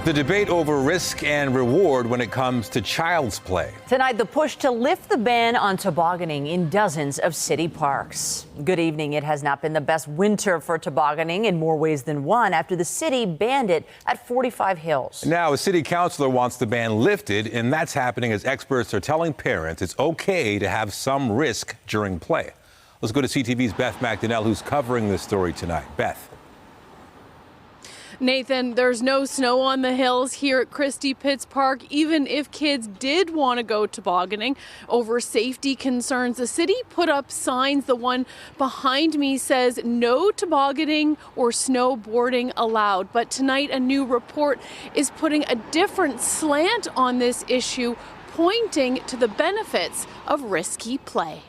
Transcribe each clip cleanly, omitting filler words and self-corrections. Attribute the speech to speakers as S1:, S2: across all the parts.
S1: The debate over risk and reward when it comes to child's play.
S2: Tonight, the push to lift the ban on tobogganing in dozens of city parks. Good evening. It has not been the best winter for tobogganing in more ways than one after the city banned it at 45 Hills. Now, a city councilor wants the ban lifted, and that's happening as experts are telling parents it's okay to have some risk during play. Let's go to CTV's Beth McDonnell, who's covering this story tonight. Beth.
S3: Nathan, there's no snow on the hills here at Christie Pitts Park. Even if kids did want to go tobogganing over safety concerns, the city put up signs. The one behind me says no tobogganing or snowboarding allowed. But tonight, a new report is putting a different slant on this issue, pointing to the benefits of risky play.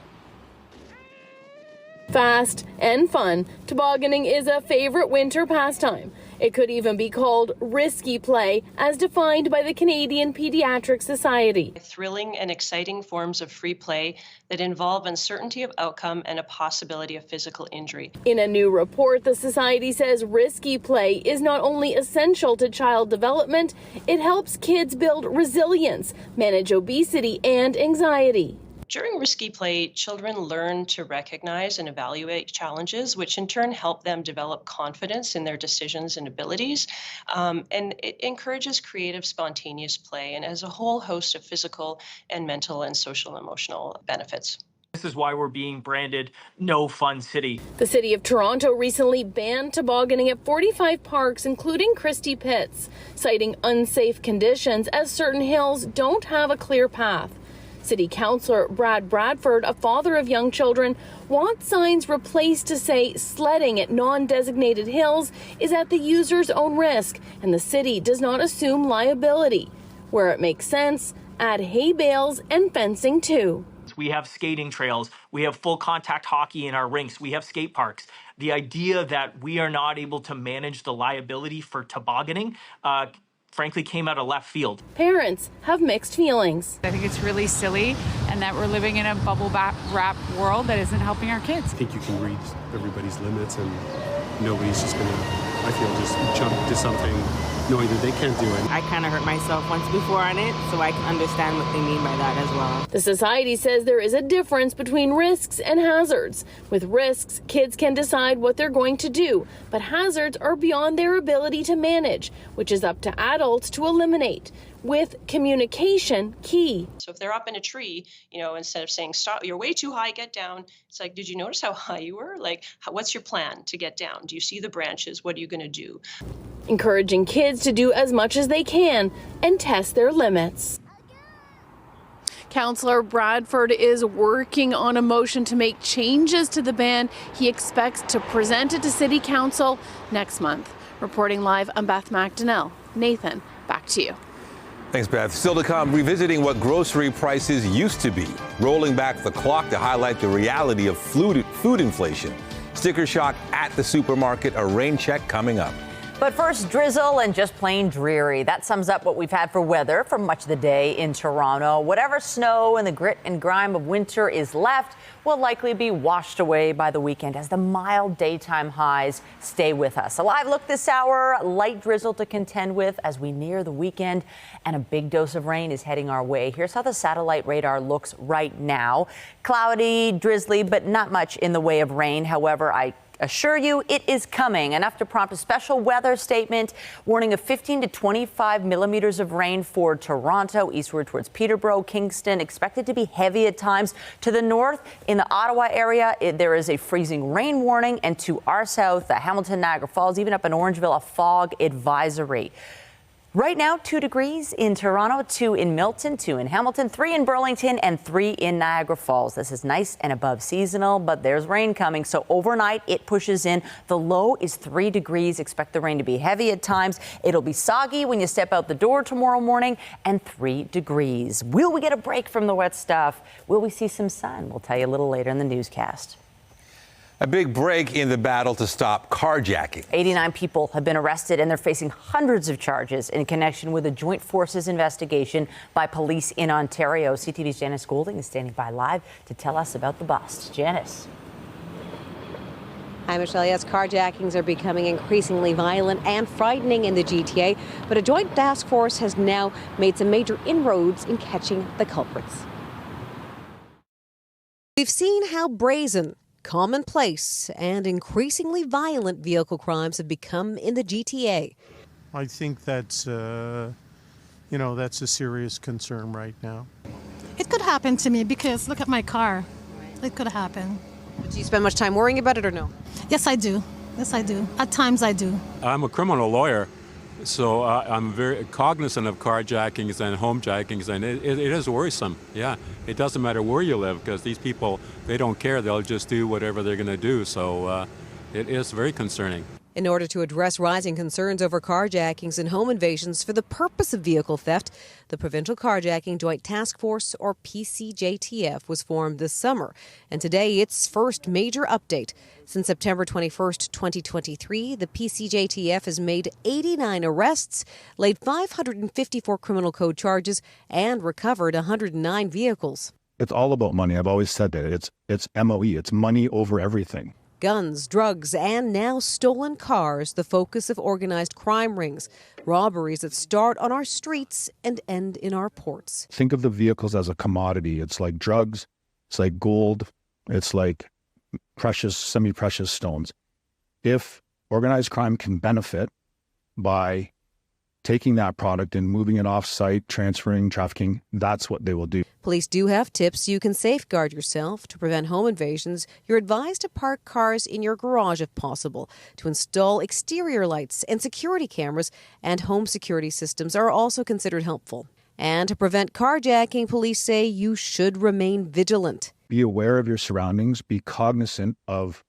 S3: Fast and fun, tobogganing is a favorite winter pastime. It could even be called risky play, as defined by the Canadian Pediatric Society.
S4: Thrilling and exciting forms of free play that involve uncertainty of outcome and a possibility of physical injury.
S3: In a new report, the Society says risky play is not only essential to child development, it helps kids build resilience, manage obesity and anxiety.
S4: During risky play, children learn to recognize and evaluate challenges, which in turn help them develop confidence in their decisions and abilities. And it encourages creative, spontaneous play and has a whole host of physical and mental and social and emotional benefits.
S5: This is why we're being branded No Fun City.
S3: The City of Toronto recently banned tobogganing at 45 parks, including Christie Pitts, citing unsafe conditions as certain hills don't have a clear path. City Councillor Bradford, a father of young children, wants signs replaced to say sledding at non-designated hills is at the user's own risk, and the city does not assume liability. Where it makes sense, add hay bales and fencing too.
S5: We have skating trails, we have full contact hockey in our rinks, we have skate parks. The idea that we are not able to manage the liability for tobogganing frankly came out of left field.
S3: Parents have mixed feelings.
S6: I think it's really silly and that we're living in a bubble wrap world that isn't helping our kids.
S7: I think you can read everybody's limits and nobody's just going to, I feel, just jump to something knowing that they can't do it.
S8: I kind of hurt myself once before on it, so I can understand what they mean by that as well.
S3: The Society says there is a difference between risks and hazards. With risks, kids can decide what they're going to do, but hazards are beyond their ability to manage, which is up to adults to eliminate, with communication key.
S4: So if they're up in a tree, instead of saying, stop, you're way too high, get down, it's like, did you notice how high you were? Like, what's your plan to get down? Do you see the branches? What are you going to do?
S3: Encouraging kids to do as much as they can and test their limits. Councillor Bradford is working on a motion to make changes to the ban. He expects to present it to City Council next month. Reporting live, I'm Beth McDonnell. Nathan, back to you.
S1: Thanks, Beth. Still to come, revisiting what grocery prices used to be, rolling back the clock to highlight the reality of food inflation. Sticker shock at the supermarket, a rain check coming up.
S2: But first, drizzle and just plain dreary. That sums up what we've had for weather for much of the day in Toronto. Whatever snow and the grit and grime of winter is left will likely be washed away by the weekend as the mild daytime highs stay with us. A live look this hour, light drizzle to contend with as we near the weekend, and a big dose of rain is heading our way. Here's how the satellite radar looks right now. Cloudy, drizzly, but not much in the way of rain. However, I assure you it is coming, enough to prompt a special weather statement warning of 15 to 25 millimeters of rain for Toronto, eastward towards Peterborough, Kingston, expected to be heavy at times. To the north, in the Ottawa area, there is a freezing rain warning, and to our south, the Hamilton, Niagara Falls, even up in Orangeville, a fog advisory. Right now, 2 degrees in Toronto, 2 in Milton, 2 in Hamilton, 3 in Burlington, and 3 in Niagara Falls. This is nice and above seasonal, but there's rain coming, so overnight it pushes in. The low is 3 degrees. Expect the rain to be heavy at times. It'll be soggy when you step out the door tomorrow morning, and 3 degrees. Will we get a break from the wet stuff? Will we see some sun? We'll tell you a little later in the newscast.
S1: A big break in the battle to stop carjacking.
S2: 89 people have been arrested, and they're facing hundreds of charges in connection with a joint forces investigation by police in Ontario. CTV's Janice Goulding is standing by live to tell us about the bust. Janice.
S9: Hi, Michelle. Yes, carjackings are becoming increasingly violent and frightening in the GTA, but a joint task force has now made some major inroads in catching the culprits. We've seen how brazen, commonplace, and increasingly violent vehicle crimes have become in the GTA.
S10: I think that's, that's a serious concern right now.
S11: It could happen to me because look at my car. It could happen.
S9: Do you spend much time worrying about it or no?
S11: Yes, I do. Yes, I do. At times I do.
S7: I'm a criminal lawyer, so I'm very cognizant of carjackings and homejackings, and it is worrisome. Yeah, it doesn't matter where you live because these people, they don't care. They'll just do whatever they're going to do, so it is very concerning.
S9: In order to address rising concerns over carjackings and home invasions for the purpose of vehicle theft, the Provincial Carjacking Joint Task Force, or PCJTF, was formed this summer. And today, its first major update. Since September 21st, 2023, the PCJTF has made 89 arrests, laid 554 criminal code charges, and recovered 109 vehicles.
S12: It's all about money. I've always said that. It's MOE. It's money over everything.
S9: Guns, drugs, and now stolen cars, the focus of organized crime rings. Robberies that start on our streets and end in our ports.
S12: Think of the vehicles as a commodity. It's like drugs. It's like gold. It's like precious, semi-precious stones. If organized crime can benefit by taking that product and moving it off-site, transferring, trafficking, that's what they will do.
S9: Police do have tips you can safeguard yourself. To prevent home invasions, you're advised to park cars in your garage if possible, to install exterior lights and security cameras, and home security systems are also considered helpful. And to prevent carjacking, police say you should remain vigilant.
S12: Be aware of your surroundings. Be cognizant of,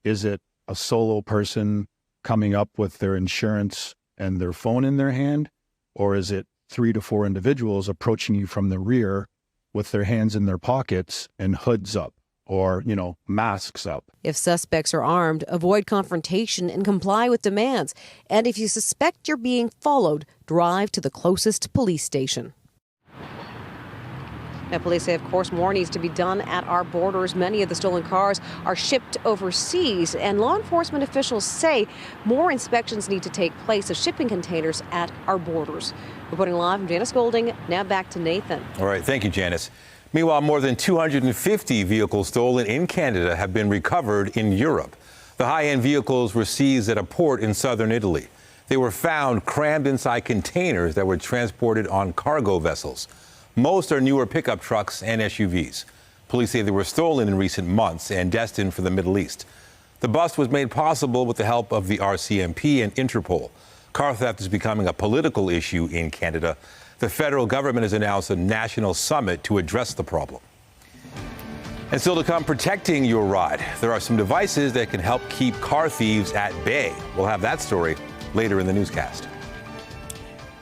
S12: is it a solo person coming up with their insurance and their phone in their hand, or is it 3 to 4 individuals approaching you from the rear with their hands in their pockets and hoods up or, masks up?
S9: If suspects are armed, avoid confrontation and comply with demands. And if you suspect you're being followed, drive to the closest police station. Now, police say, of course, more needs to be done at our borders. Many of the stolen cars are shipped overseas, and law enforcement officials say more inspections need to take place of shipping containers at our borders. Reporting live from Janice Golding, now back to Nathan.
S1: All right, thank you, Janice. Meanwhile, more than 250 vehicles stolen in Canada have been recovered in Europe. The high-end vehicles were seized at a port in southern Italy. They were found crammed inside containers that were transported on cargo vessels. Most are newer pickup trucks and SUVs. Police say they were stolen in recent months and destined for the Middle East. The bust was made possible with the help of the RCMP and Interpol. Car theft is becoming a political issue in Canada. The federal government has announced a national summit to address the problem. And still to come, protecting your ride. There are some devices that can help keep car thieves at bay. We'll have that story later in the newscast.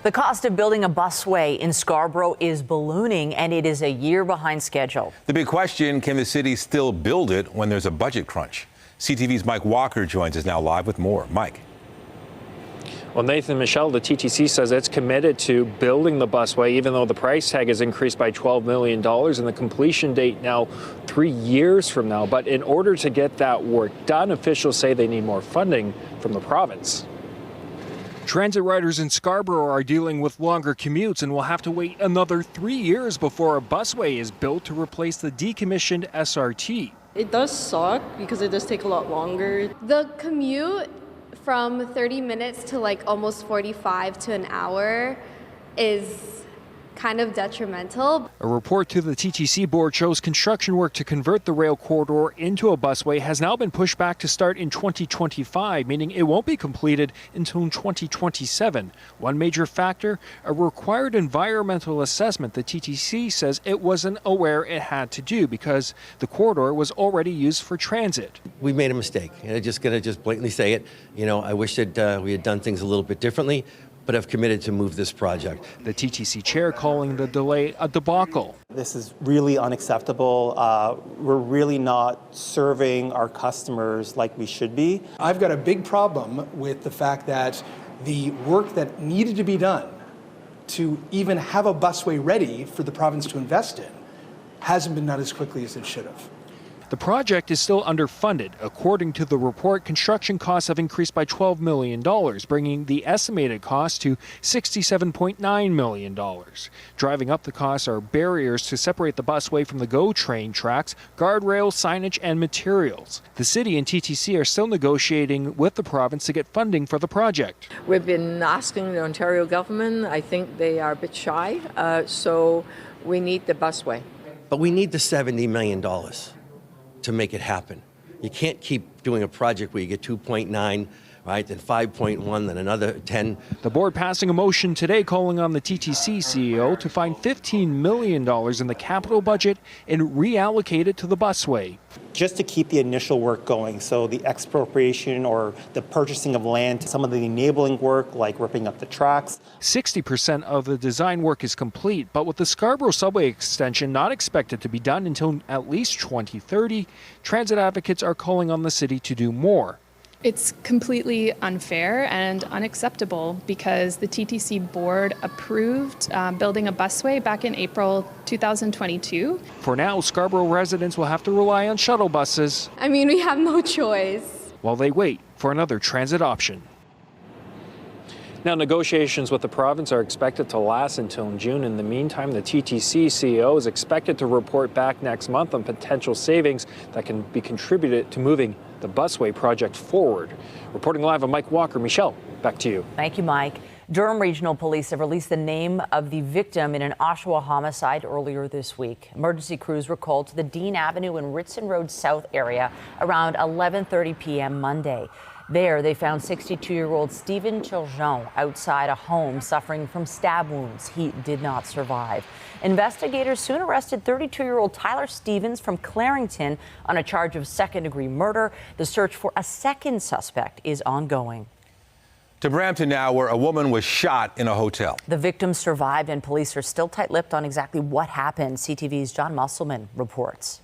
S2: The cost of building a busway in Scarborough is ballooning, and it is a year behind schedule.
S1: The big question, can the city still build it when there's a budget crunch? CTV's Mike Walker joins us now live with more. Mike.
S13: Well, Nathan, Michelle, the TTC says it's committed to building the busway, even though the price tag has increased by $12 million and the completion date now 3 years from now. But in order to get that work done, officials say they need more funding from the province.
S14: Transit riders in Scarborough are dealing with longer commutes and will have to wait another 3 years before a busway is built to replace the decommissioned SRT.
S15: It does suck because it does take a lot longer.
S16: The commute from 30 minutes to like almost 45 to an hour is kind of detrimental.
S14: A report to the TTC board shows construction work to convert the rail corridor into a busway has now been pushed back to start in 2025, meaning it won't be completed until 2027. One major factor, a required environmental assessment the TTC says it wasn't aware it had to do because the corridor was already used for transit.
S17: We made a mistake, and I'm just going to blatantly say it. I wish that we had done things a little bit differently, but I've committed to move this project.
S14: The TTC chair calling the delay a debacle.
S18: This is really unacceptable. We're really not serving our customers like we should be.
S19: I've got a big problem with the fact that the work that needed to be done to even have a busway ready for the province to invest in hasn't been done as quickly as it should have.
S14: The project is still underfunded. According to the report, construction costs have increased by $12 million, bringing the estimated cost to $67.9 million. Driving up the costs are barriers to separate the busway from the GO train tracks, guardrails, signage, and materials. The city and TTC are still negotiating with the province to get funding for the project.
S20: We've been asking the Ontario government. I think they are a bit shy, so we need the busway.
S17: But we need the $70 million to make it happen. You can't keep doing a project where you get 2.9, right, then 5.1, then another 10.
S14: The board passing a motion today calling on the TTC CEO to find $15 million in the capital budget and reallocate it to the busway.
S18: Just to keep the initial work going, so the expropriation or the purchasing of land, some of the enabling work like ripping up the tracks.
S14: 60% of the design work is complete, but with the Scarborough subway extension not expected to be done until at least 2030, transit advocates are calling on the city to do more.
S21: It's completely unfair and unacceptable because the TTC board approved building a busway back in April 2022.
S14: For now, Scarborough residents will have to rely on shuttle buses.
S16: I mean, we have no choice.
S14: While they wait for another transit option.
S13: Now, negotiations with the province are expected to last until June. In the meantime, the TTC CEO is expected to report back next month on potential savings that can be contributed to moving the busway project forward. Reporting live, I'm Mike Walker. Michelle, back to you.
S2: Thank you, Mike. Durham Regional Police have released the name of the victim in an Oshawa homicide earlier this week. Emergency crews were called to the Dean Avenue and Ritson Road South area around 11:30 p.m. Monday. There, they found 62-year-old Stephen Turgeon outside a home suffering from stab wounds. He did not survive. Investigators soon arrested 32-year-old Tyler Stevens from Clarington on a charge of second-degree murder. The search for a second suspect is ongoing.
S1: To Bramton now, where a woman was shot in a hotel.
S2: The victim survived, and police are still tight-lipped on exactly what happened. CTV's John Musselman reports.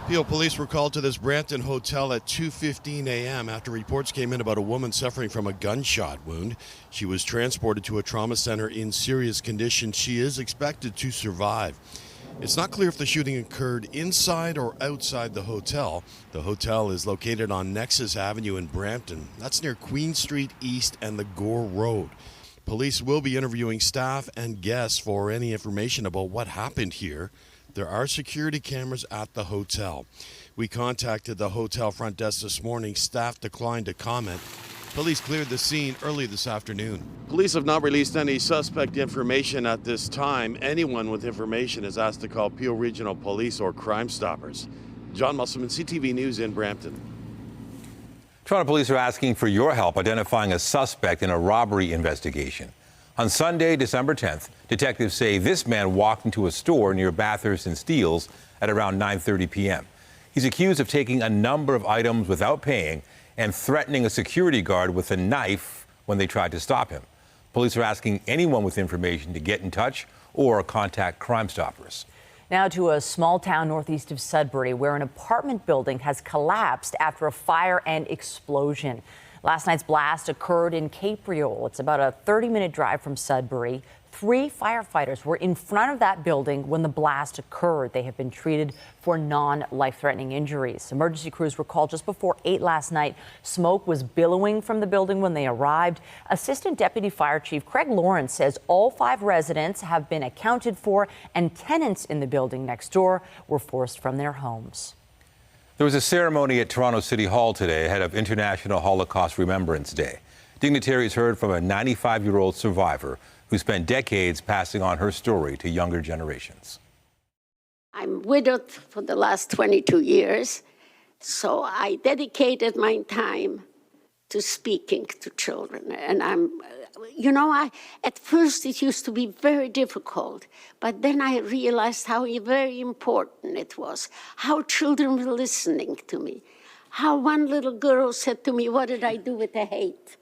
S22: Peel police were called to this Bramton hotel at 2:15 a.m. after reports came in about a woman suffering from a gunshot wound. She was transported to a trauma center in serious condition. She is expected to survive. It's not clear if the shooting occurred inside or outside the hotel. The hotel is located on Nexus Avenue in Bramton. That's near Queen Street East and the Gore Road. Police will be interviewing staff and guests for any information about what happened here. There are security cameras at the hotel. We contacted the hotel front desk this morning. Staff declined to comment. Police cleared the scene early this afternoon. Police have not released any suspect information at this time. Anyone with information is asked to call Peel Regional Police or Crime Stoppers. John Musselman, CTV News in Bramton.
S1: Toronto police are asking for your help identifying a suspect in a robbery investigation. On Sunday, December 10th, detectives say this man walked into a store near Bathurst and Steeles at around 9:30 p.m. He's accused of taking a number of items without paying and threatening a security guard with a knife when they tried to stop him. Police are asking anyone with information to get in touch or contact Crime Stoppers.
S2: Now to a small town northeast of Sudbury where an apartment building has collapsed after a fire and explosion. Last night's blast occurred in Capriole. It's about a 30-minute drive from Sudbury. 3 firefighters were in front of that building when the blast occurred. They have been treated for non-life-threatening injuries. Emergency crews were called just before 8 last night. Smoke was billowing from the building when they arrived. Assistant Deputy Fire Chief Craig Lawrence says all 5 residents have been accounted for, and tenants in the building next door were forced from their homes.
S1: There was a ceremony at Toronto City Hall today ahead of International Holocaust Remembrance Day. Dignitaries heard from a 95-year-old survivor who spent decades passing on her story to younger generations.
S23: I'm widowed for the last 22 years, so I dedicated my time to speaking to children. And at first it used to be very difficult, but then I realized how very important it was, how children were listening to me, how one little girl said to me, "What did I do with the hate?"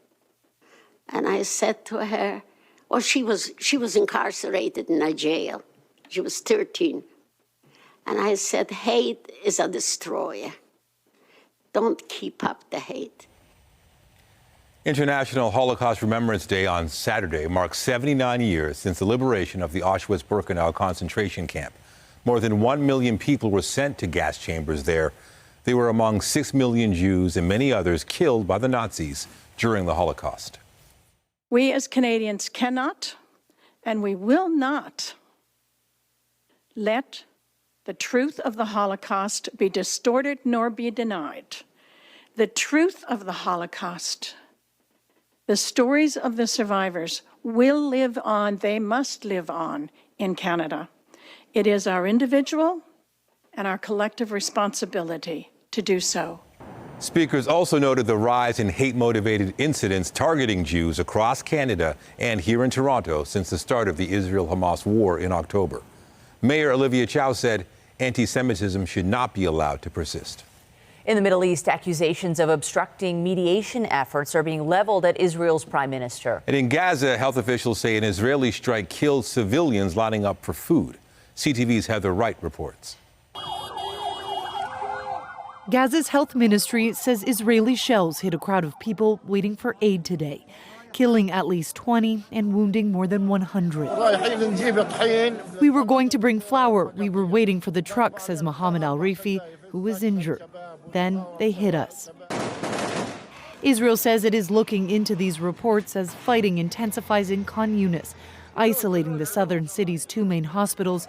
S23: And I said to her, well, she was incarcerated in a jail. She was 13. And I said, hate is a destroyer. Don't keep up the hate.
S1: International Holocaust Remembrance Day on Saturday marks 79 years since the liberation of the Auschwitz-Birkenau concentration camp. More than 1 million people were sent to gas chambers there. They were among 6 million Jews and many others killed by the Nazis during the Holocaust.
S5: We as Canadians cannot and we will not let the truth of the Holocaust be distorted nor be denied. The truth of the Holocaust, the stories of the survivors will live on, they must live on in Canada. It is our individual and our collective responsibility to do so.
S1: Speakers also noted the rise in hate-motivated incidents targeting Jews across Canada and here in Toronto since the start of the Israel-Hamas war in October. Mayor Olivia Chow said anti-Semitism should not be allowed to persist.
S2: In the Middle East, accusations of obstructing mediation efforts are being leveled at Israel's prime minister.
S1: And in Gaza, health officials say an Israeli strike killed civilians lining up for food. CTV's Heather Wright reports.
S6: Gaza's health ministry says Israeli shells hit a crowd of people waiting for aid today, killing at least 20 and wounding more than 100. We were going to bring flour. We were waiting for the truck, says Mohammed Al-Rifi, who was injured. Then they hit us. Israel says it is looking into these reports as fighting intensifies in Khan Yunis, isolating the southern city's 2 main hospitals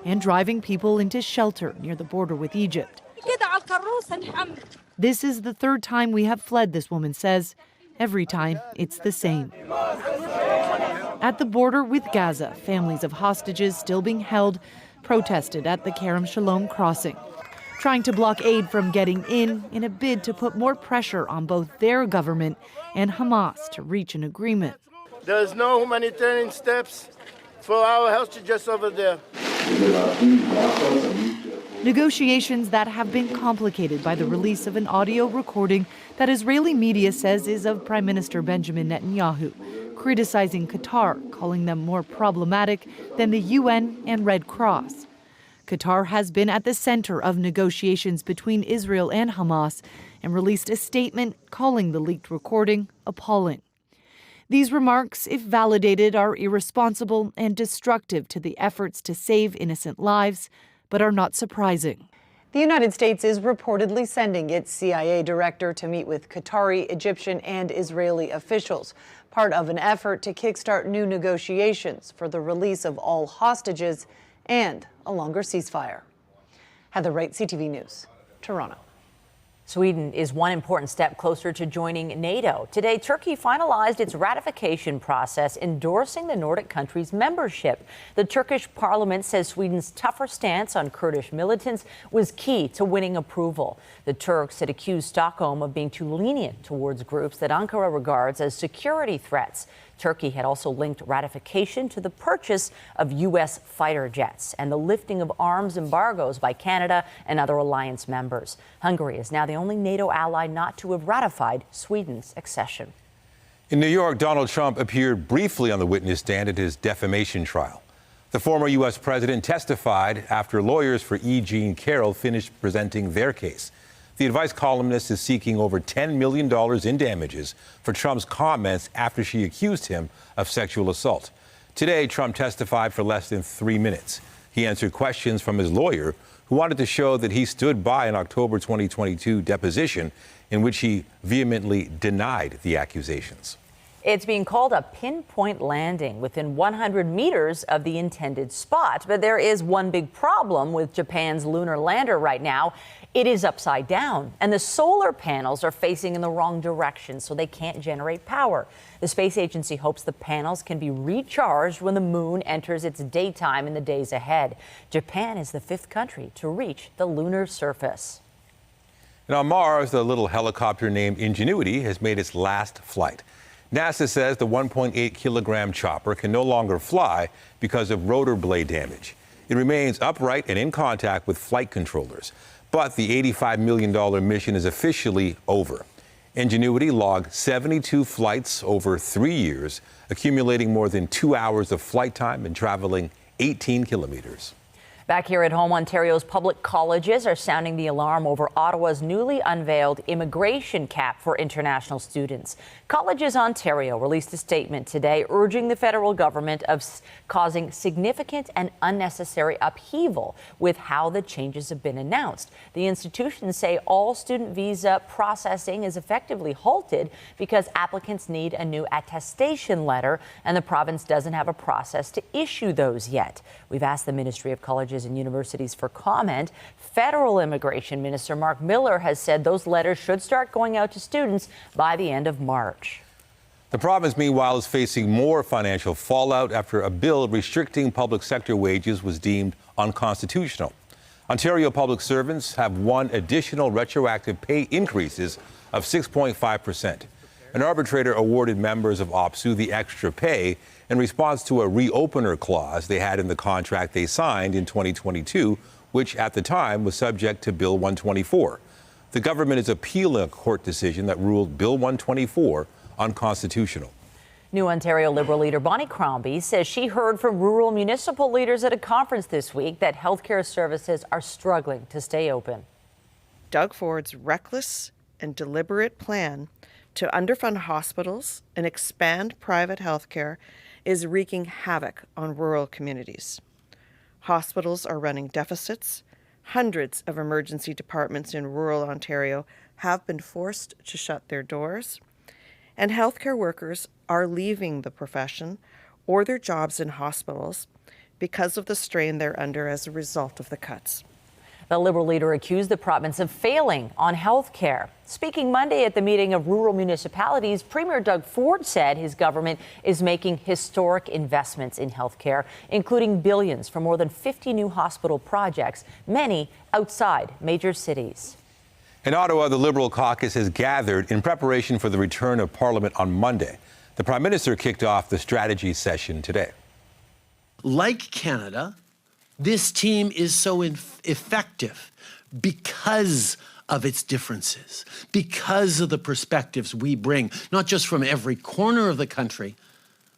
S6: and driving people into shelter near the border with Egypt. This is the 3rd time we have fled, this woman says. Every time, it's the same. At the border with Gaza, families of hostages still being held protested at the Kerem Shalom crossing, trying to block aid from getting in a bid to put more pressure on both their government and Hamas to reach an agreement.
S8: There's no humanitarian steps for our hostages over there.
S6: Negotiations that have been complicated by the release of an audio recording that Israeli media says is of Prime Minister Benjamin Netanyahu, criticizing Qatar, calling them more problematic than the UN and Red Cross. Qatar has been at the center of negotiations between Israel and Hamas and released a statement calling the leaked recording appalling. These remarks, if validated, are irresponsible and destructive to the efforts to save innocent lives, but are not surprising.
S24: The United States is reportedly sending its CIA director to meet with Qatari, Egyptian, and Israeli officials, part of an effort to kickstart new negotiations for the release of all hostages and a longer ceasefire. Heather Wright, CTV News, Toronto.
S2: Sweden is one important step closer to joining NATO. Today, Turkey finalized its ratification process, endorsing the Nordic country's membership. The Turkish parliament says Sweden's tougher stance on Kurdish militants was key to winning approval. The Turks had accused Stockholm of being too lenient towards groups that Ankara regards as security threats. Turkey had also linked ratification to the purchase of U.S. fighter jets and the lifting of arms embargoes by Canada and other alliance members. Hungary is now the only NATO ally not to have ratified Sweden's accession.
S1: In New York, Donald Trump appeared briefly on the witness stand at his defamation trial. The former U.S. president testified after lawyers for E. Jean Carroll finished presenting their case. The advice columnist is seeking over $10 million in damages for Trump's comments after she accused him of sexual assault. Today, Trump testified for less than 3 minutes. He answered questions from his lawyer, who wanted to show that he stood by an October 2022 deposition in which he vehemently denied the accusations.
S2: It's being called a pinpoint landing within 100 meters of the intended spot. But there is one big problem with Japan's lunar lander right now. It is upside down, and the solar panels are facing in the wrong direction, so they can't generate power. The space agency hopes the panels can be recharged when the moon enters its daytime in the days ahead. Japan is the 5th country to reach the lunar surface.
S1: And on Mars, the little helicopter named Ingenuity has made its last flight. NASA says the 1.8-kilogram chopper can no longer fly because of rotor blade damage. It remains upright and in contact with flight controllers. But the $85 million mission is officially over. Ingenuity logged 72 flights over 3 years, accumulating more than 2 hours of flight time and traveling 18 kilometers.
S2: Back here at home, Ontario's public colleges are sounding the alarm over Ottawa's newly unveiled immigration cap for international students. Colleges Ontario released a statement today urging the federal government of causing significant and unnecessary upheaval with how the changes have been announced. The institutions say all student visa processing is effectively halted because applicants need a new attestation letter, and the province doesn't have a process to issue those yet. We've asked the Ministry of Colleges and Universities for comment. Federal Immigration Minister Mark Miller has said those letters should start going out to students by the end of March.
S1: The province, meanwhile, is facing more financial fallout after a bill restricting public sector wages was deemed unconstitutional. Ontario public servants have won additional retroactive pay increases of 6.5%. An arbitrator awarded members of OPSU the extra pay in response to a reopener clause they had in the contract they signed in 2022, which at the time was subject to Bill 124. The government is appealing a court decision that ruled Bill 124 unconstitutional.
S2: New Ontario Liberal leader Bonnie Crombie says she heard from rural municipal leaders at a conference this week that healthcare services are struggling to stay open.
S3: Doug Ford's reckless and deliberate plan to underfund hospitals and expand private healthcare is wreaking havoc on rural communities. Hospitals are running deficits. Hundreds of emergency departments in rural Ontario have been forced to shut their doors. And healthcare workers are leaving the profession or their jobs in hospitals because of the strain they're under as a result of the cuts.
S2: The Liberal leader accused the province of failing on health care. Speaking Monday at the meeting of rural municipalities, Premier Doug Ford said his government is making historic investments in health care, including billions for more than 50 new hospital projects, many outside major cities.
S1: In Ottawa, the Liberal caucus has gathered in preparation for the return of Parliament on Monday. The Prime Minister kicked off the strategy session today.
S4: Like Canada, this team is so effective because of its differences, because of the perspectives we bring, not just from every corner of the country,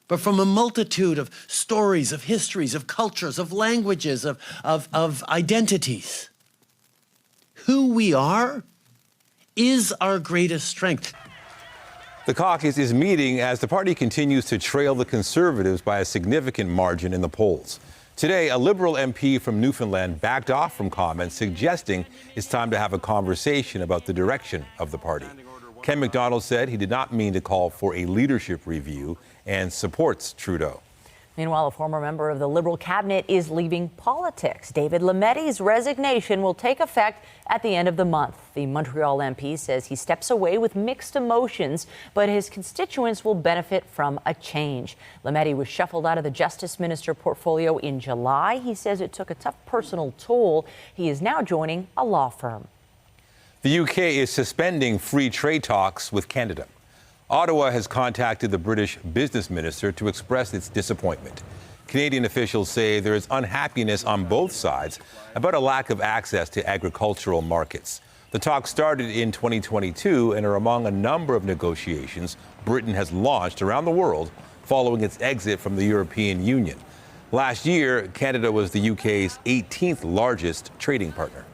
S4: but from a multitude of stories, of histories, of cultures, of languages, of identities. Who we are is our greatest strength.
S1: The caucus is meeting as the party continues to trail the Conservatives by a significant margin in the polls. Today, a Liberal MP from Newfoundland backed off from comments suggesting it's time to have a conversation about the direction of the party. Ken McDonald said he did not mean to call for a leadership review and supports Trudeau.
S2: Meanwhile, a former member of the Liberal cabinet is leaving politics. David Lametti's resignation will take effect at the end of the month. The Montreal MP says he steps away with mixed emotions, but his constituents will benefit from a change. Lametti was shuffled out of the Justice Minister portfolio in July. He says it took a tough personal toll. He is now joining a law firm.
S1: The UK is suspending free trade talks with Canada. Ottawa has contacted the British business minister to express its disappointment. Canadian officials say there is unhappiness on both sides about a lack of access to agricultural markets. The talks started in 2022 and are among a number of negotiations Britain has launched around the world following its exit from the European Union. Last year, Canada was the UK's 18th largest trading partner.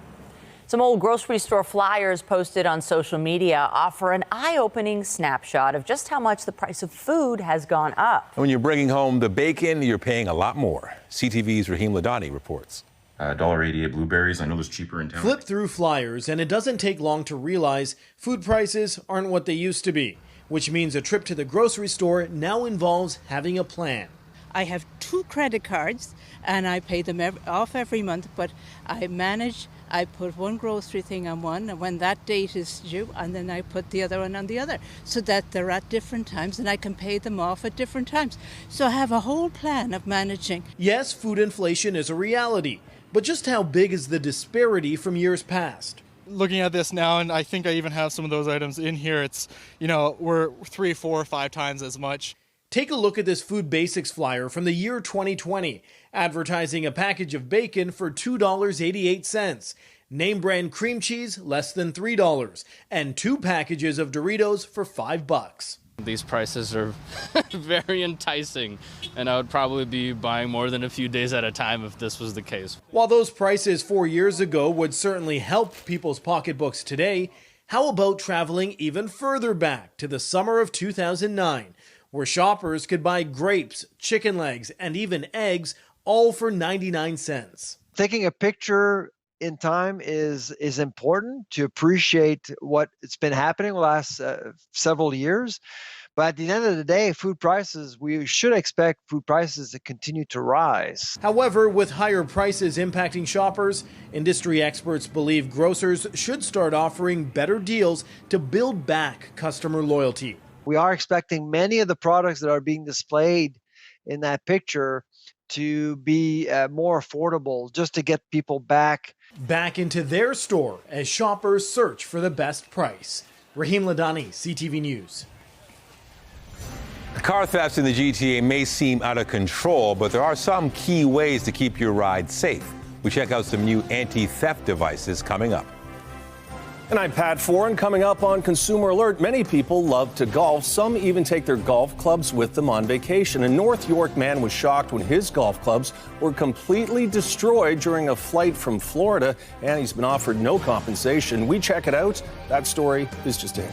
S2: Some old grocery store flyers posted on social media offer an eye-opening snapshot of just how much the price of food has gone up.
S1: When you're bringing home the bacon, you're paying a lot more. CTV's Raheem Ladani reports.
S10: $1.88 blueberries. I know there's cheaper in town.
S11: Flip through flyers, and it doesn't take long to realize food prices aren't what they used to be, which means a trip to the grocery store now involves having a plan.
S25: I have 2 credit cards, and I pay them off every month, but I put one grocery thing on one, and when that date is due, and then I put the other one on the other, so that they're at different times, and I can pay them off at different times. So I have a whole plan of managing.
S11: Yes, food inflation is a reality, but just how big is the disparity from years past?
S26: Looking at this now, and I think I even have some of those items in here, it's, we're 3, 4, 5 times as much.
S11: Take a look at this Food Basics flyer from the year 2020, advertising a package of bacon for $2.88, name brand cream cheese less than $3, and 2 packages of Doritos for $5.
S7: These prices are very enticing, and I would probably be buying more than a few days at a time if this was the case.
S11: While those prices 4 years ago would certainly help people's pocketbooks today, how about traveling even further back to the summer of 2009, where shoppers could buy grapes, chicken legs, and even eggs, all for 99 cents.
S9: Taking a picture in time is important to appreciate what it's been happening the last several years. But at the end of the day, we should expect food prices to continue to rise.
S11: However, with higher prices impacting shoppers, industry experts believe grocers should start offering better deals to build back customer loyalty.
S9: We are expecting many of the products that are being displayed in that picture to be more affordable, just to get people back
S11: into their store as shoppers search for the best price. Raheem Ladani, CTV News.
S1: Car thefts in the GTA may seem out of control, but there are some key ways to keep your ride safe. We check out some new anti-theft devices coming up.
S12: And I'm Pat Foran. Coming up on Consumer Alert, many people love to golf. Some even take their golf clubs with them on vacation. A North York man was shocked when his golf clubs were completely destroyed during a flight from Florida, and he's been offered no compensation. We check it out. That story is just in.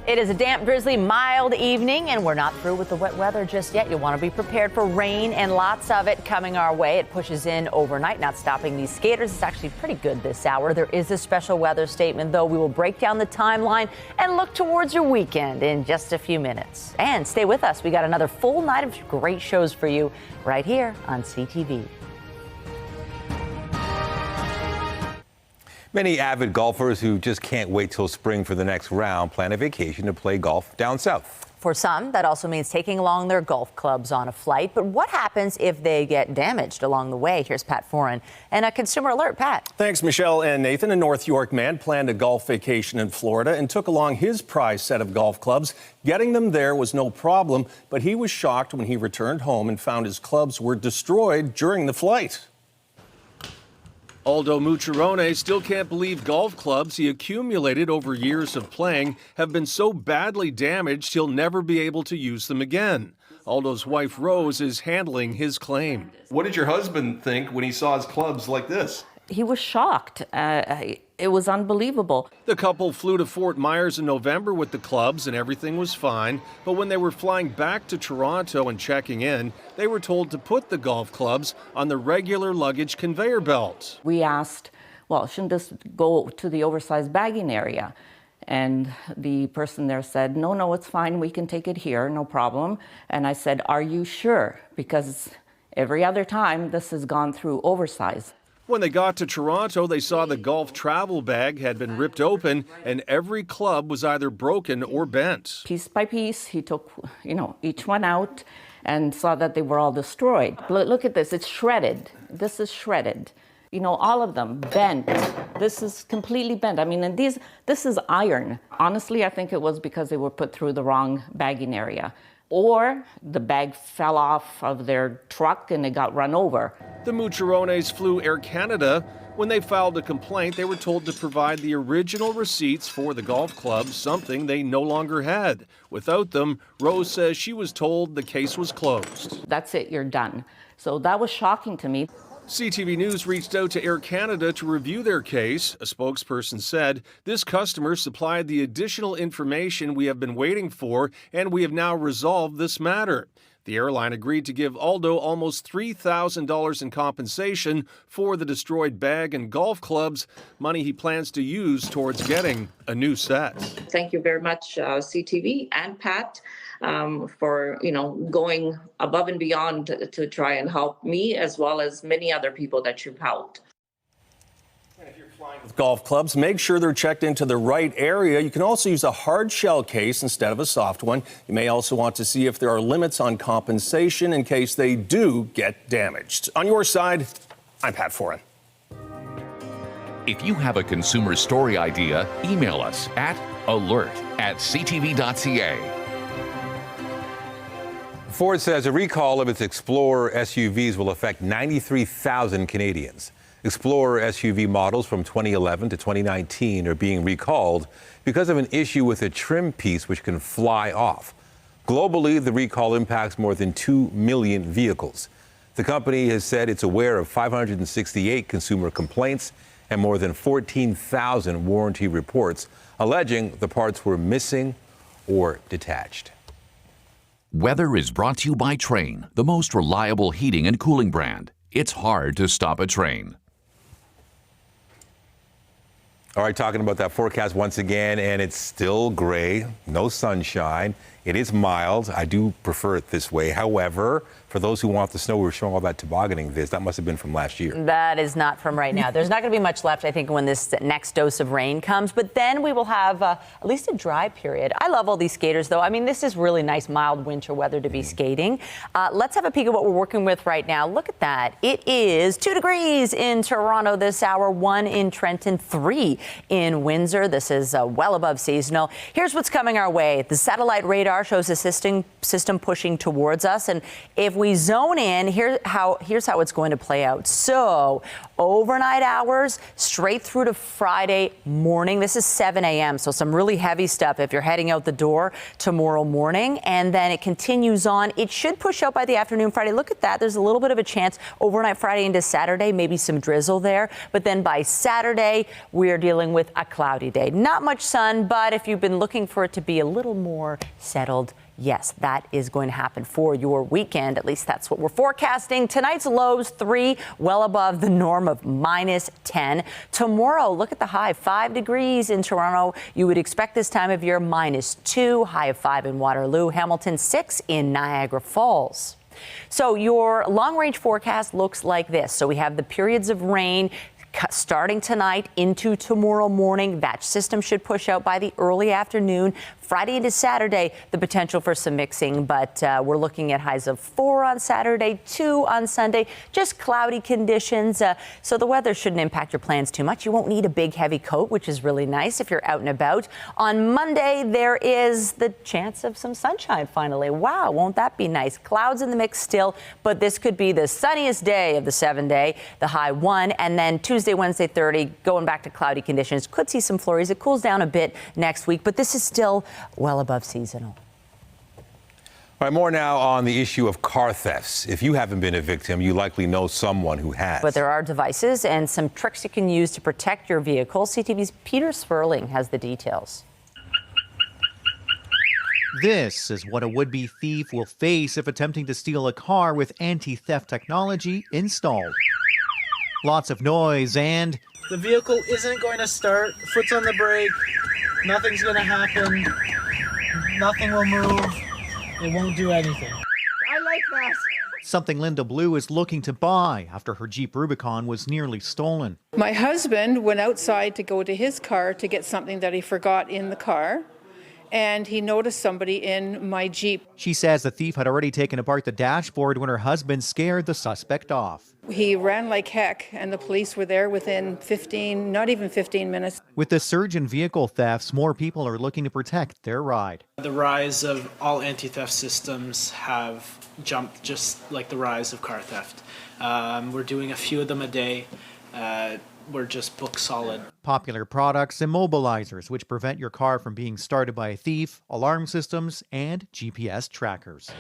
S2: It is a damp, drizzly, mild evening, and we're not through with the wet weather just yet. You'll want to be prepared for rain and lots of it coming our way. It pushes in overnight, not stopping these skaters. It's actually pretty good this hour. There is a special weather statement, though. We will break down the timeline and look towards your weekend in just a few minutes. And stay with us. We got another full night of great shows for you right here on CTV.
S1: Many avid golfers who just can't wait till spring for the next round plan a vacation to play golf down south.
S2: For some, that also means taking along their golf clubs on a flight. But what happens if they get damaged along the way? Here's Pat Foran and a Consumer Alert. Pat.
S12: Thanks, Michelle and Nathan. A North York man planned a golf vacation in Florida and took along his prized set of golf clubs. Getting them there was no problem, but he was shocked when he returned home and found his clubs were destroyed during the flight. Aldo Mucciarone still can't believe golf clubs he accumulated over years of playing have been so badly damaged he'll never be able to use them again. Aldo's wife Rose is handling his claim.
S15: What did your husband think when he saw his clubs like this?
S19: He was shocked. It was unbelievable.
S12: The couple flew to Fort Myers in November with the clubs and everything was fine. But when they were flying back to Toronto and checking in, they were told to put the golf clubs on the regular luggage conveyor belt.
S19: We asked, well, shouldn't this go to the oversized bagging area? And the person there said, no, it's fine. We can take it here, no problem. And I said, are you sure? Because every other time this has gone through oversized.
S12: When they got to Toronto, they saw the golf travel bag had been ripped open and every club was either broken or bent.
S19: Piece by piece, he took, each one out and saw that they were all destroyed. Look at this, it's shredded. This is shredded. All of them bent. This is completely bent. And this is iron. Honestly, I think it was because they were put through the wrong bagging area. Or the bag fell off of their truck and it got run over.
S12: The Mucciarones flew Air Canada. When they filed a complaint, they were told to provide the original receipts for the golf clubs, something they no longer had. Without them, Rose says she was told the case was closed.
S19: That's it, you're done. So that was shocking to me.
S12: CTV News reached out to Air Canada to review their case. A spokesperson said, this customer supplied the additional information we have been waiting for, and we have now resolved this matter. The airline agreed to give Aldo almost $3,000 in compensation for the destroyed bag and golf clubs, money he plans to use towards getting a new set.
S19: Thank you very much, CTV and Pat, for going above and beyond to try and help me as well as many other people that you've helped.
S12: With golf clubs, make sure they're checked into the right area. You can also use a hard shell case instead of a soft one. You may also want to see if there are limits on compensation in case they do get damaged. On your side, I'm Pat Foran.
S20: If you have a consumer story idea, email us at alert@ctv.ca.
S1: Ford says a recall of its Explorer SUVs will affect 93,000 Canadians. Explorer SUV models from 2011 to 2019 are being recalled because of an issue with a trim piece which can fly off. Globally, the recall impacts more than 2 million vehicles. The company has said it's aware of 568 consumer complaints and more than 14,000 warranty reports alleging the parts were missing or detached.
S20: Weather is brought to you by Train, the most reliable heating and cooling brand. It's hard to stop a train.
S1: All right, talking about that forecast once again, and it's still gray, no sunshine. It is mild. I do prefer it this way. However, for those who want the snow, we were showing all that tobogganing viz. That must have been from last year.
S2: That is not from right now. There's not going to be much left, I think, when this next dose of rain comes. But then we will have at least a dry period. I love all these skaters, though. I mean, this is really nice, mild winter weather to be skating. Let's have a peek at what we're working with right now. Look at that. It is 2 degrees in Toronto this hour, 1 in Trenton, 3 in Windsor. This is well above seasonal. Here's what's coming our way. The satellite radar shows a system pushing towards us. And if we zone in, here's how it's going to play out. So overnight hours straight through to Friday morning. This is 7 a.m. So some really heavy stuff if you're heading out the door tomorrow morning. And then it continues on. It should push out by the afternoon Friday. Look at that. There's a little bit of a chance overnight Friday into Saturday, maybe some drizzle there. But then by Saturday, we're dealing with a cloudy day. Not much sun, but if you've been looking for it to be a little more settled, yes, that is going to happen for your weekend. At least that's what we're forecasting. Tonight's lows 3, well above the norm of -10. Tomorrow, look at the high, 5 degrees in Toronto. You would expect this time of year -2, high of 5 in Waterloo, Hamilton 6 in Niagara Falls. So your long-range forecast looks like this. So we have the periods of rain starting tonight into tomorrow morning. That system should push out by the early afternoon. Friday into Saturday, the potential for some mixing, but we're looking at highs of 4 on Saturday, 2 on Sunday, just cloudy conditions. So the weather shouldn't impact your plans too much. You won't need a big heavy coat, which is really nice if you're out and about. On Monday, there is the chance of some sunshine finally. Wow, won't that be nice? Clouds in the mix still, but this could be the sunniest day of the 7-day, the high 1, and then Tuesday, Wednesday, 30, going back to cloudy conditions. Could see some flurries. It cools down a bit next week, but this is still well above seasonal.
S1: All right, more now on the issue of car thefts. If you haven't been a victim, you likely know someone who has.
S2: But there are devices and some tricks you can use to protect your vehicle. CTV's Peter Sperling has the details.
S13: This is what a would-be thief will face if attempting to steal a car with anti-theft technology installed. Lots of noise and...
S14: the vehicle isn't going to start. Foot's on the brake. Nothing's going to happen. Nothing will move. It won't do anything. I like that.
S13: something Linda Blue is looking to buy after her Jeep Rubicon was nearly stolen.
S16: My husband went outside to go to his car to get something that he forgot in the car, and he noticed somebody in my Jeep.
S13: She says the thief had already taken apart the dashboard when her husband scared the suspect off.
S16: He ran like heck, and the police were there within not even 15 minutes.
S13: With the surge in vehicle thefts, more people are looking to protect their ride.
S14: The rise of all anti-theft systems have jumped just like the rise of car theft. We're doing a few of them a day. We're just book solid.
S13: Popular products, immobilizers, which prevent your car from being started by a thief, alarm systems, and GPS trackers.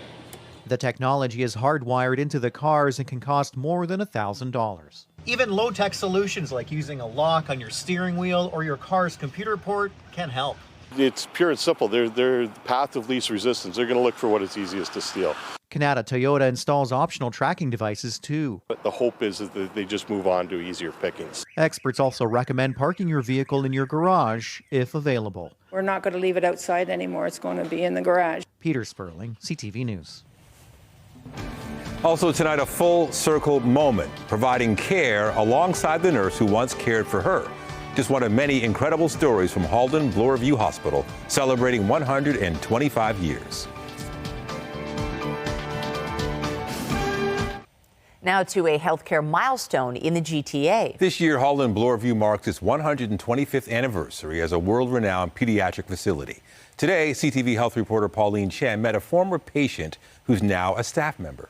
S13: The technology is hardwired into the cars and can cost more than $1,000. Even low-tech solutions like using a lock on your steering wheel or your car's computer port can help.
S17: It's pure and simple. They're the path of least resistance. They're going to look for what is easiest to steal.
S13: Canada Toyota installs optional tracking devices too.
S17: But the hope is that they just move on to easier pickings.
S13: Experts also recommend parking your vehicle in your garage if available.
S16: We're not going to leave it outside anymore. It's going to be in the garage.
S13: Peter Sperling, CTV News.
S1: Also tonight, a full circle moment, providing care alongside the nurse who once cared for her. Just one of many incredible stories from Halden Bloorview Hospital, celebrating 125 years.
S2: Now to a healthcare milestone in the GTA.
S1: This year, Halden Bloorview marks its 125th anniversary as a world-renowned pediatric facility. Today, CTV health reporter Pauline Chen met a former patient who's now a staff member.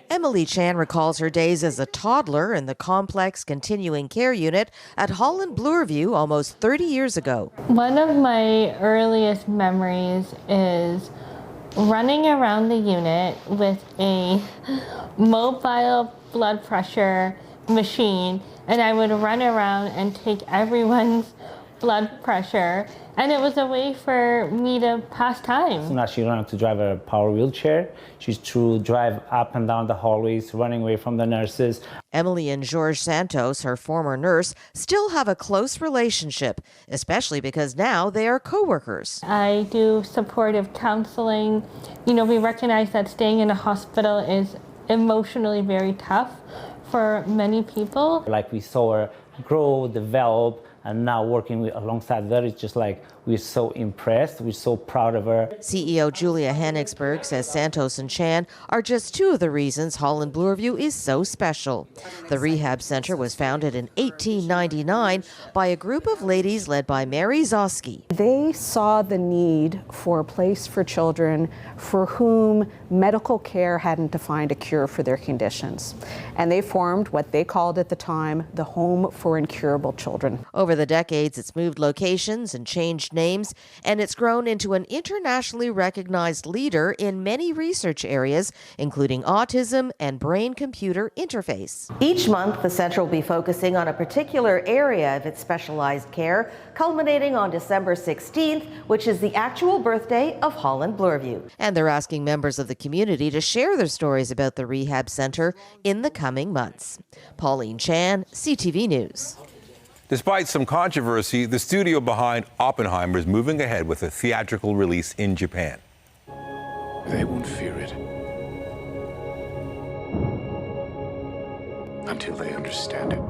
S5: Emily Chan recalls her days as a toddler in the complex continuing care unit at Holland Bloorview almost 30 years ago.
S8: One of my earliest memories is running around the unit with a mobile blood pressure machine, and I would run around and take everyone's blood pressure, and it was a way for me to pass time.
S18: Now she learned to drive a power wheelchair. She's to drive up and down the hallways, running away from the nurses.
S5: Emily and George Santos, her former nurse, still have a close relationship, especially because now they are co-workers.
S8: I do supportive counseling. You know, we recognize that staying in a hospital is emotionally very tough for many people.
S18: Like we saw her grow, develop, and now working alongside her, it's just like we're so impressed, we're so proud of her.
S5: CEO Julia Hennigsberg says Santos and Chan are just two of the reasons Holland Bloorview is so special. The rehab center was founded in 1899 by a group of ladies led by Mary Zosky.
S21: They saw the need for a place for children for whom medical care hadn't defined a cure for their conditions. And they formed what they called at the time the Home for Incurable Children.
S5: Over the decades, it's moved locations and changed names, and it's grown into an internationally recognized leader in many research areas, including autism and brain-computer interface. Each month, the center will be focusing on a particular area of its specialized care, culminating on December 16th, which is the actual birthday of Holland Bloorview. And they're asking members of the community to share their stories about the rehab center in the coming months. Pauline Chan, CTV News.
S1: Despite some controversy, the studio behind Oppenheimer is moving ahead with a theatrical release in Japan.
S22: They won't fear it until they understand it.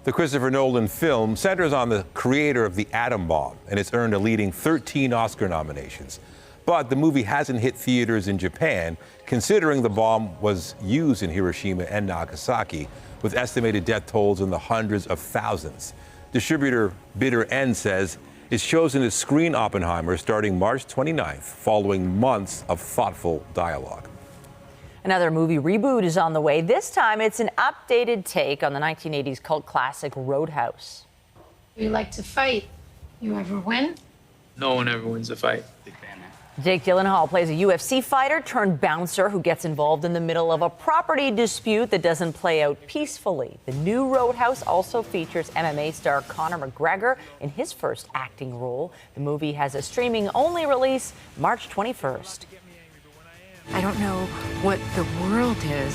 S1: The Christopher Nolan film centers on the creator of the atom bomb, and it's earned a leading 13 Oscar nominations. But the movie hasn't hit theaters in Japan, considering the bomb was used in Hiroshima and Nagasaki, with estimated death tolls in the hundreds of thousands. Distributor Bitter End says it's chosen to screen Oppenheimer starting March 29th, following months of thoughtful dialogue.
S2: Another movie reboot is on the way. This time, it's an updated take on the 1980s cult classic Roadhouse.
S23: You like to fight. You ever win?
S27: No one ever wins a fight.
S2: Jake Gyllenhaal plays a UFC fighter turned bouncer who gets involved in the middle of a property dispute that doesn't play out peacefully. The new Roadhouse also features MMA star Conor McGregor in his first acting role. The movie has a streaming-only release March 21st.
S23: I don't know what the world is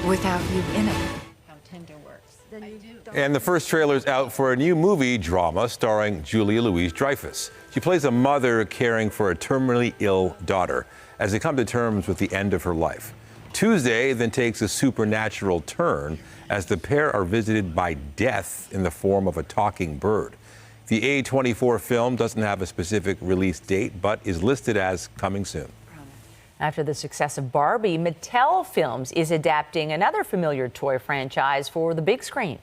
S23: without you in it. How Tinder works.
S1: And the first trailer's out for a new movie drama starring Julia Louis-Dreyfus. She plays a mother caring for a terminally ill daughter as they come to terms with the end of her life. Tuesday then takes a supernatural turn as the pair are visited by death in the form of a talking bird. The A24 film doesn't have a specific release date, but is listed as coming soon.
S2: After the success of Barbie, Mattel Films is adapting another familiar toy franchise for the big screen.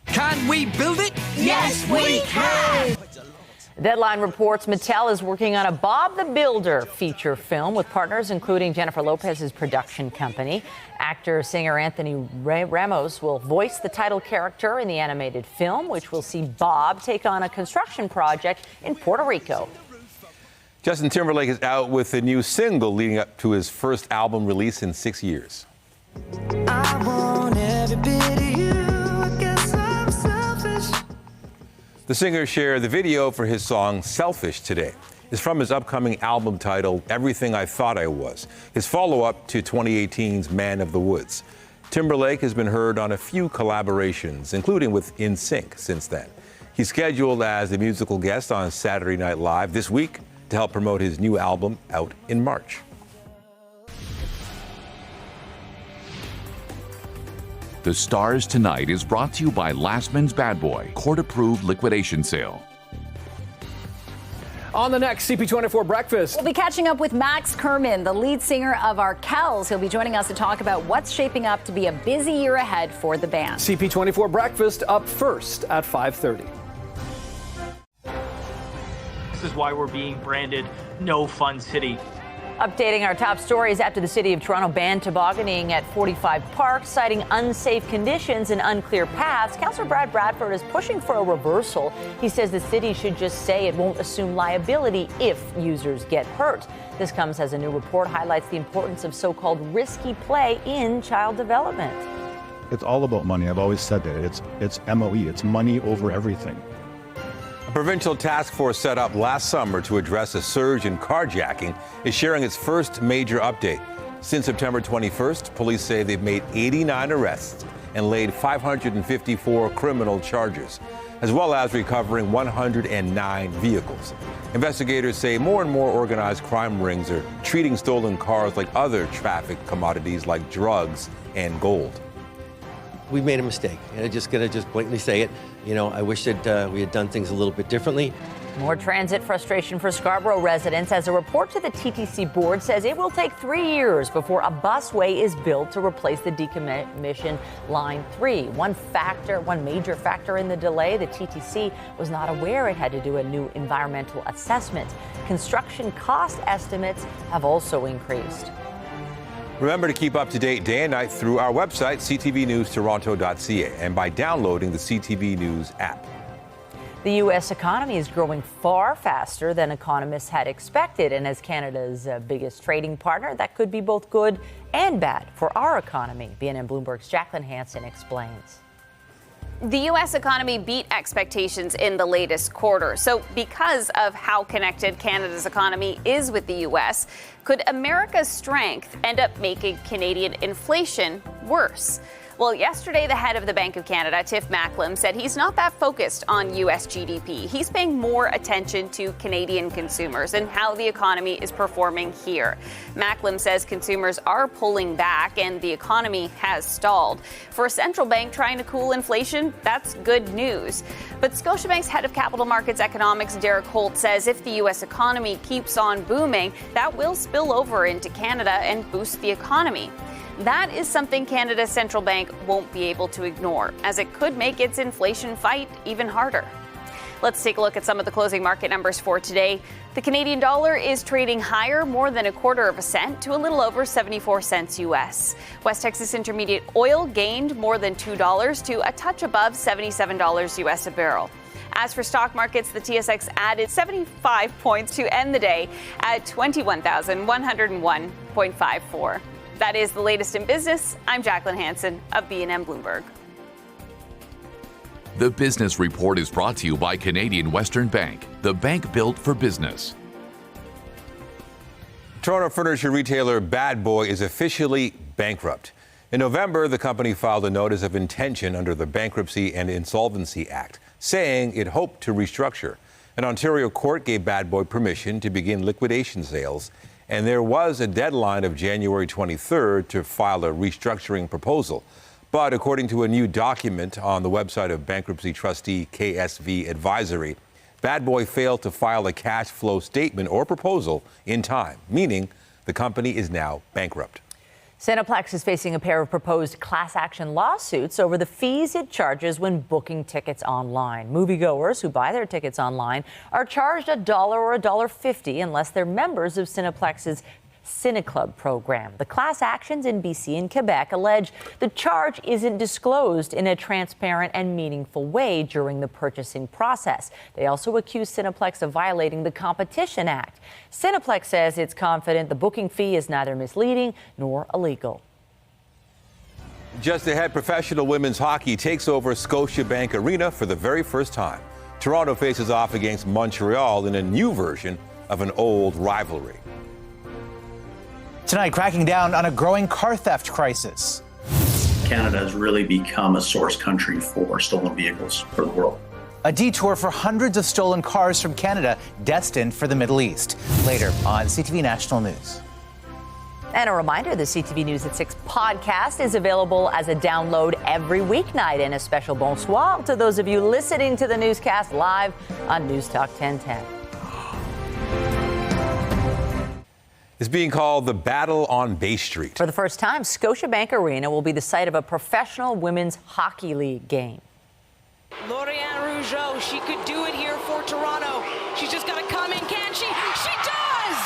S28: Can we build it?
S23: Yes, we can!
S2: Deadline reports Mattel is working on a Bob the Builder feature film with partners including Jennifer Lopez's production company. Actor-singer Anthony Ramos will voice the title character in the animated film, which will see Bob take on a construction project in Puerto Rico.
S1: Justin Timberlake is out with a new single leading up to his first album release in 6 years.
S28: I want every bit of you. I guess I'm selfish.
S1: The singer shared the video for his song Selfish today. It's from his upcoming album titled Everything I Thought I Was, his follow-up to 2018's Man of the Woods. Timberlake has been heard on a few collaborations, including with NSYNC since then. He's scheduled as a musical guest on Saturday Night Live this week to help promote his new album out in March.
S20: The Stars Tonight is brought to you by Lastman's Bad Boy, court-approved liquidation sale.
S29: On the next CP24 Breakfast,
S30: we'll be catching up with Max Kerman, the lead singer of Arkells. He'll be joining us to talk about what's shaping up to be a busy year ahead for the band.
S29: CP24 Breakfast up first at 5:30.
S31: This is why we're being branded No Fun City.
S2: Updating our top stories after the city of Toronto banned tobogganing at 45 parks, citing unsafe conditions and unclear paths. Councillor Bradford is pushing for a reversal. He says the city should just say it won't assume liability if users get hurt. This comes as a new report highlights the importance of so-called risky play in child development.
S3: It's all about money. I've always said that. It's MOE. It's money over everything.
S1: A provincial task force set up last summer to address a surge in carjacking is sharing its first major update. Since September 21st, police say they've made 89 arrests and laid 554 criminal charges, as well as recovering 109 vehicles. Investigators say more and more organized crime rings are treating stolen cars like other traffic commodities like drugs and gold.
S4: We made a mistake, and I'm just going to blatantly say it. You know, I wish that we had done things a little bit differently.
S2: More transit frustration for Scarborough residents as a report to the TTC board says it will take 3 years before a busway is built to replace the decommissioned Line 3. One major factor in the delay, the TTC was not aware it had to do a new environmental assessment. Construction cost estimates have also increased.
S1: Remember to keep up to date day and night through our website, ctvnewstoronto.ca, and by downloading the CTV News app.
S2: The U.S. economy is growing far faster than economists had expected, and as Canada's biggest trading partner, that could be both good and bad for our economy. BNN Bloomberg's Jacqueline Hansen explains.
S6: The U.S. economy beat expectations in the latest quarter. So because of how connected Canada's economy is with the U.S., could America's strength end up making Canadian inflation worse? Well, yesterday, the head of the Bank of Canada, Tiff Macklem, said he's not that focused on U.S. GDP. He's paying more attention to Canadian consumers and how the economy is performing here. Macklem says consumers are pulling back and the economy has stalled. For a central bank trying to cool inflation, that's good news. But Scotiabank's head of capital markets economics, Derek Holt, says if the U.S. economy keeps on booming, that will spill over into Canada and boost the economy. That is something Canada's central bank won't be able to ignore, as it could make its inflation fight even harder. Let's take a look at some of the closing market numbers for today. The Canadian dollar is trading higher more than 1/4 cent to a little over 74 cents U.S. West Texas Intermediate oil gained more than $2 to a touch above $77 U.S. a barrel. As for stock markets, the TSX added 75 points to end the day at 21,101.54. That is the latest in business. I'm Jacqueline Hansen of BNN Bloomberg.
S20: The Business Report is brought to you by Canadian Western Bank, the bank built for business.
S1: Toronto furniture retailer Bad Boy is officially bankrupt. In November, the company filed a notice of intention under the Bankruptcy and Insolvency Act, saying it hoped to restructure. An Ontario court gave Bad Boy permission to begin liquidation sales, and there was a deadline of January 23rd to file a restructuring proposal. But according to a new document on the website of bankruptcy trustee KSV Advisory, Bad Boy failed to file a cash flow statement or proposal in time, meaning the company is now bankrupt.
S2: Cineplex is facing a pair of proposed class action lawsuits over the fees it charges when booking tickets online. Moviegoers who buy their tickets online are charged $1 or $1.50 unless they're members of Cineplex's CineClub program. The class actions in BC and Quebec allege the charge isn't disclosed in a transparent and meaningful way during the purchasing process. They also accuse Cineplex of violating the Competition Act. Cineplex says it's confident the booking fee is neither misleading nor illegal.
S1: Just ahead, professional women's hockey takes over Scotiabank Arena for the very first time. Toronto faces off against Montreal in a new version of an old rivalry.
S7: Tonight, cracking down on a growing car theft crisis.
S9: Canada has really become a source country for stolen vehicles for the world.
S7: A detour for hundreds of stolen cars from Canada destined for the Middle East. Later on CTV National News.
S2: And a reminder, the CTV News at 6 podcast is available as a download every weeknight. And a special bonsoir to those of you listening to the newscast live on News Talk 1010.
S1: It's being called the Battle on Bay Street.
S2: For the first time, Scotiabank Arena will be the site of a professional women's hockey league game.
S10: Lauriane Rougeau, she could do it here for Toronto. She's just got to come in, can she? She does!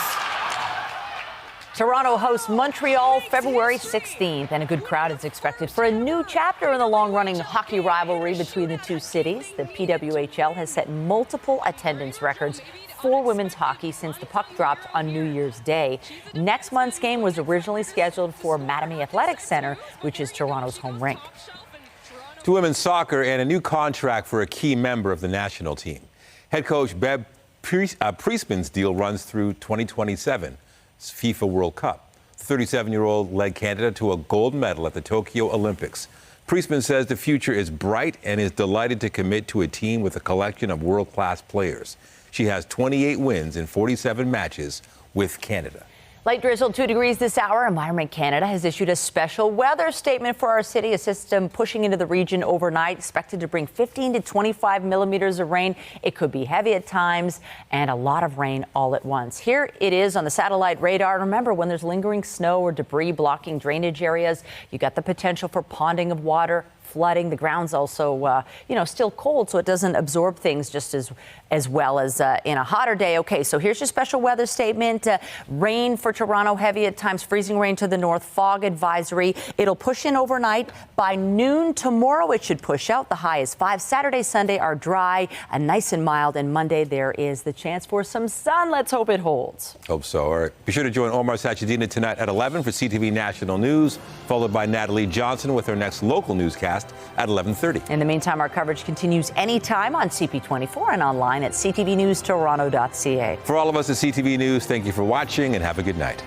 S2: Toronto hosts Montreal February 16th, and a good crowd is expected for a new chapter in the long-running hockey rivalry between the two cities. The PWHL has set multiple attendance records for women's hockey since the puck dropped on New Year's Day. Next month's game was originally scheduled for Mattamy Athletic Centre, which is Toronto's home rink.
S1: To women's soccer and a new contract for a key member of the national team. Head coach Bev Priestman's deal runs through 2027. FIFA World Cup. The 37-year-old led Canada to a gold medal at the Tokyo Olympics. Priestman says the future is bright and is delighted to commit to a team with a collection of world-class players. She has 28 wins in 47 matches with Canada.
S2: Light drizzle, 2 degrees this hour. Environment Canada has issued a special weather statement for our city. A system pushing into the region overnight, expected to bring 15 to 25 millimeters of rain. It could be heavy at times and a lot of rain all at once. Here it is on the satellite radar. Remember, when there's lingering snow or debris blocking drainage areas, you got the potential for ponding of water, flooding. The ground's also, still cold, so it doesn't absorb things just as well as in a hotter day. Okay, so here's your special weather statement. Rain for Toronto, heavy at times, freezing rain to the north, fog advisory. It'll push in overnight. By noon tomorrow, it should push out. The high is 5. Saturday, Sunday are dry and nice and mild. And Monday, there is the chance for some sun. Let's hope it holds.
S1: Hope so. All right. Be sure to join Omar Sachedina tonight at 11 for CTV National News, followed by Natalie Johnson with her next local newscast at 11:30.
S2: In the meantime, our coverage continues anytime on CP24 and online at ctvnewstoronto.ca.
S1: For all of us at CTV News, thank you for watching and have a good night.